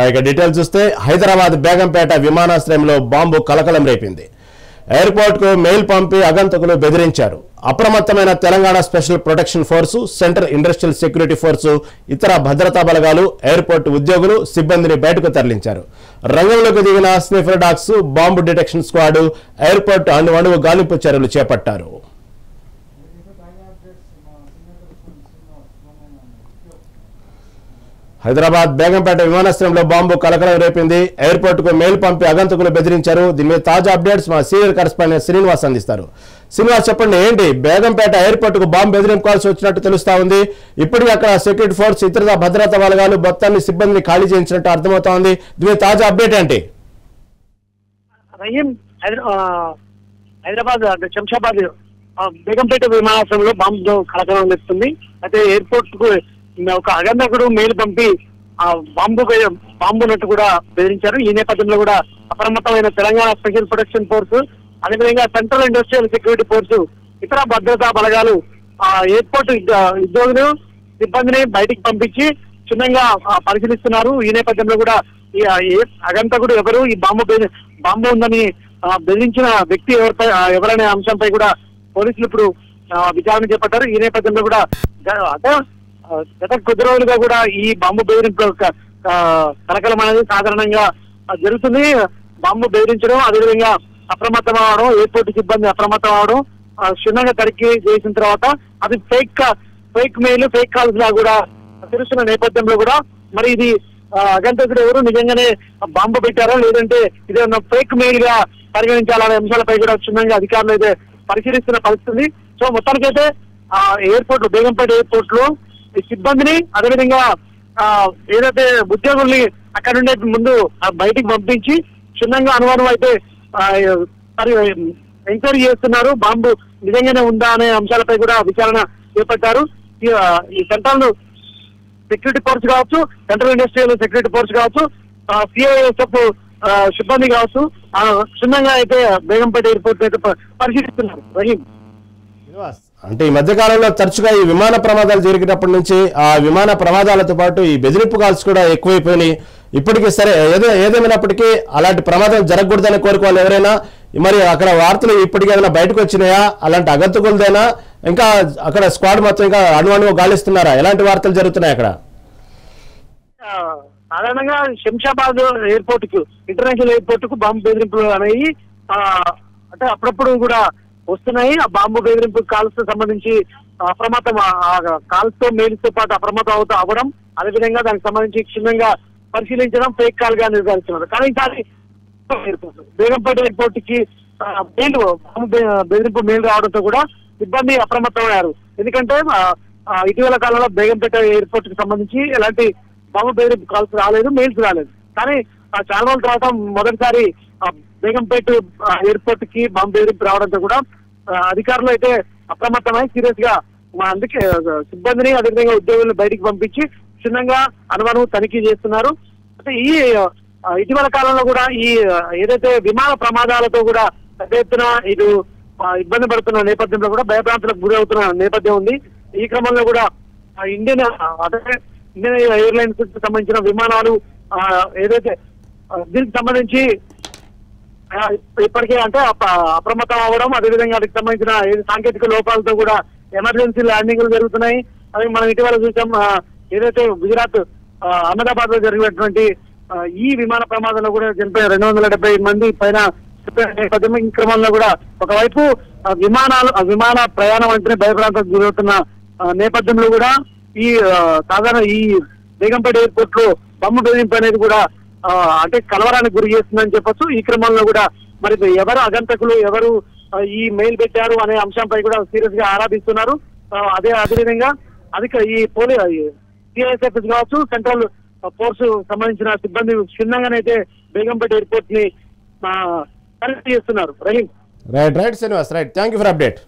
ఇక డీటెయిల్స్ చూస్తే హైదరాబాద్ బేగంపేట విమానాశ్రయంలో బాంబు కలకలం రేపింది. ఎయిర్పోర్ట్కు మెయిల్ పంపి అగంతకులు బెదిరించారు. అప్రమత్తమైన Telangana special protection force, central industrial security force, ఇతర భద్రతా బలగాలు ఎయిర్పోర్ట్ ఉద్యోగులు సిబ్బందిని బయటకు తరలించారు. రంగంలోకి దిగిన sniffer dogs, bomb detection squad airport అణువణువు గాలింపు చర్యలు చేపట్టారు. హైదరాబాద్ బేగంపేట విమానాశ్రయంలో బాంబు కలకలం రేపింది. ఎయిర్పోర్ట్ కు మెయిల్ పంపి అగంతకులు బెదిరించారు. దీని మీద తాజా అప్డేట్స్ మా సీనియర్ కరెస్పాండెంట్ శ్రీనివాస్ అందిస్తారు. శ్రీనివాస్, చెప్పండి, ఏంటి బేగంపేట ఎయిర్పోర్ట్ కు బాంబు బెదిరింపాల్సి వచ్చినట్టు తెలుస్తా ఉంది. ఇప్పటికీ అక్కడ సెక్యూరిటీ ఫోర్స్, ఇతర భద్రతా బలగాలు మొత్తాన్ని సిబ్బందిని ఖాళీ చేయించినట్టు అర్థమవుతా ఉంది. దీని మీద తాజా అప్డేట్ ఏంటి? హైదరాబాద్ శంషాబాద్ బేగంపేట విమానాశ్రయంలో బాంబు కలకలం తెస్తుంది. అయితే ఎయిర్పోర్ట్ కు ఒక అగంతకుడు మెయిల్ పంపి ఆ బాంబునట్టు కూడా బెదిరించారు. ఈ నేపథ్యంలో కూడా అప్రమత్తమైన తెలంగాణ స్పెషల్ ప్రొటెక్షన్ ఫోర్స్, అదేవిధంగా సెంట్రల్ ఇండస్ట్రియల్ సెక్యూరిటీ ఫోర్సు, ఇతర భద్రతా బలగాలు ఆ ఎయిర్పోర్ట్ ఉద్యోగులు సిబ్బందిని బయటికి పంపించి క్షుణ్ణంగా పరిశీలిస్తున్నారు. ఈ నేపథ్యంలో కూడా ఈ అగంతకుడు ఎవరు, ఈ బాంబు ఉందని బెదిరించిన వ్యక్తి ఎవరనే అంశంపై కూడా పోలీసులు ఇప్పుడు విచారణ చేపట్టారు. ఈ నేపథ్యంలో కూడా గత కొద్ది రోజులుగా కూడా ఈ బాంబు బెదిరింపు కలకలం అనేది సాధారణంగా జరుగుతుంది. బాంబు బెదిరించడం, అదేవిధంగా అప్రమత్తం అవడం, ఎయిర్పోర్ట్ సిబ్బంది అప్రమత్తం అవడం, క్షుణ్ణంగా తనిఖీ చేసిన తర్వాత అది ఫేక్ మెయిల్, ఫేక్ కాల్స్ లా కూడా తెలుస్తున్న నేపథ్యంలో కూడా మరి ఇది అగంతకుడు ఎవరు, నిజంగానే బాంబు పెట్టారా లేదంటే ఇదేమన్నా ఫేక్ మెయిల్ గా పరిగణించాలనే అంశాలపై కూడా క్షుణ్ణంగా అధికారులు అయితే పరిశీలిస్తున్న పరిస్థితి. సో మొత్తానికైతే ఎయిర్పోర్ట్ బేగంపేట ఎయిర్పోర్ట్ లో సిబ్బందిని, అదేవిధంగా ఏదైతే ఉద్యోగుల్ని అక్కడ నుండే ముందు బయటికి పంపించి క్షుణ్ణంగా అనుమానం అయితే ఎంక్వైరీ చేస్తున్నారు. బాంబు నిజంగానే ఉందా అనే అంశాలపై కూడా విచారణ చేపట్టారు. ఈ సెంట్రల్ సెక్యూరిటీ ఫోర్స్ కావచ్చు, సెంట్రల్ ఇండస్ట్రియల్ సెక్యూరిటీ ఫోర్స్ కావచ్చు, సిఐఎస్ఎఫ్ సిబ్బంది కావచ్చు, క్షుణ్ణంగా అయితే బేగంపేట ఎయిర్పోర్ట్ అయితే పరిశీలిస్తున్నారు. రహీం, అంటే ఈ మధ్య కాలంలో తరచుగా ఈ విమాన ప్రమాదాలు జరిగినప్పటి నుంచి ఆ విమాన ప్రమాదాలతో పాటు ఈ బెదిరింపు కాల్స్ కూడా ఎక్కువైపోయినాయి. ఇప్పటికీ సరే ఏదేమైనప్పటికీ అలాంటి ప్రమాదాలు జరగకూడదని కోరుకోవాలి ఎవరైనా. మరి అక్కడ వార్తలు ఇప్పటికీ ఏదైనా బయటకు వచ్చినాయా? అలాంటి అగంతకులదైనా ఇంకా అక్కడ స్క్వాడ్ మొత్తం ఇంకా అణువణువు గాలిస్తున్నారా? ఎలాంటి వార్తలు జరుగుతున్నాయి అక్కడ? సాధారణంగా శంషాబాద్ ఎయిర్పోర్ట్ కు, ఇంటర్నేషనల్ ఎయిర్పోర్ట్ కు బాంబు బెదిరింపులు అనేవి అంటే అప్పుడప్పుడు కూడా వస్తున్నాయి. ఆ బాంబు బెదిరింపు కాల్స్ తో సంబంధించి అప్రమత్తం, కాల్స్ తో మెయిల్స్ తో పాటు అప్రమత్తం అవ్వడం, అదేవిధంగా దానికి సంబంధించి క్షుణ్ణంగా పరిశీలించడం, ఫేక్ కాల్ గా నిర్ధారిస్తున్నారు. కానీ ఈసారి బేగంపేట ఎయిర్పోర్ట్ కి మెయిల్, బెదిరింపు మెయిల్ రావడంతో కూడా సిబ్బంది అప్రమత్తమయ్యారు. ఎందుకంటే ఇటీవల కాలంలో బేగంపేట ఎయిర్పోర్ట్ కి సంబంధించి ఎలాంటి బాంబు బెదిరింపు కాల్స్ రాలేదు, మెయిల్స్ రాలేదు. కానీ చాలా రోజుల తర్వాత మొదటిసారి బేగంపేట ఎయిర్పోర్ట్ కి బాంబు బెదిరింపు రావడంతో కూడా అధికారులు అయితే అప్రమత్తమై సీరియస్ గా అందుకే సిబ్బందిని, అదేవిధంగా ఉద్యోగులను బయటికి పంపించి క్షుణ్ణంగా అనుమానం తనిఖీ చేస్తున్నారు. అంటే ఈ ఇటీవల కాలంలో కూడా ఈ ఏదైతే విమాన ప్రమాదాలతో కూడా పెద్ద ఎత్తున ఇటు ఇబ్బంది పడుతున్న నేపథ్యంలో కూడా భయభ్రాంతులకు గురి అవుతున్న నేపథ్యం ఉంది. ఈ క్రమంలో కూడా ఇండియన్ ఎయిర్లైన్స్ కి సంబంధించిన విమానాలు ఏదైతే దీనికి సంబంధించి ఇప్పటికే అంటే అప్రమత్తం అవ్వడం, అదేవిధంగా దానికి సంబంధించిన సాంకేతిక లోపాలతో కూడా ఎమర్జెన్సీ ల్యాండింగ్లు జరుగుతున్నాయి. అది మనం ఇటీవల చూసాం. ఏదైతే గుజరాత్ అహ్మదాబాద్ లో జరిగినటువంటి ఈ విమాన ప్రమాదంలో కూడా చనిపోయిన 270 మంది పైన నేపథ్యం. ఈ క్రమంలో కూడా ఒకవైపు విమాన ప్రయాణం అంటేనే భయభ్రాంతకు గురవుతున్న నేపథ్యంలో కూడా ఈ సాధారణ ఈ బేగంపేట ఎయిర్పోర్ట్ లో బాంబు బెదిరింపు అనేది కూడా అంటే కలవరానికి గురి చేస్తుందని చెప్పొచ్చు. ఈ క్రమంలో కూడా మరి ఎవరు అగంతకులు, ఎవరు ఈ మెయిల్ పెట్టారు అనే అంశంపై కూడా సీరియస్ గా ఆరాధిస్తున్నారు. అదేవిధంగా ఈ సిఐఎస్ఎఫ్ కావచ్చు, సెంట్రల్ ఫోర్స్ సంబంధించిన సిబ్బంది క్షుణ్ణంగానైతే బేగంపేట ఎయిర్పోర్ట్ ని తనిఖీ చేస్తున్నారు. Rahim, right Srinivas, right, thank you for update.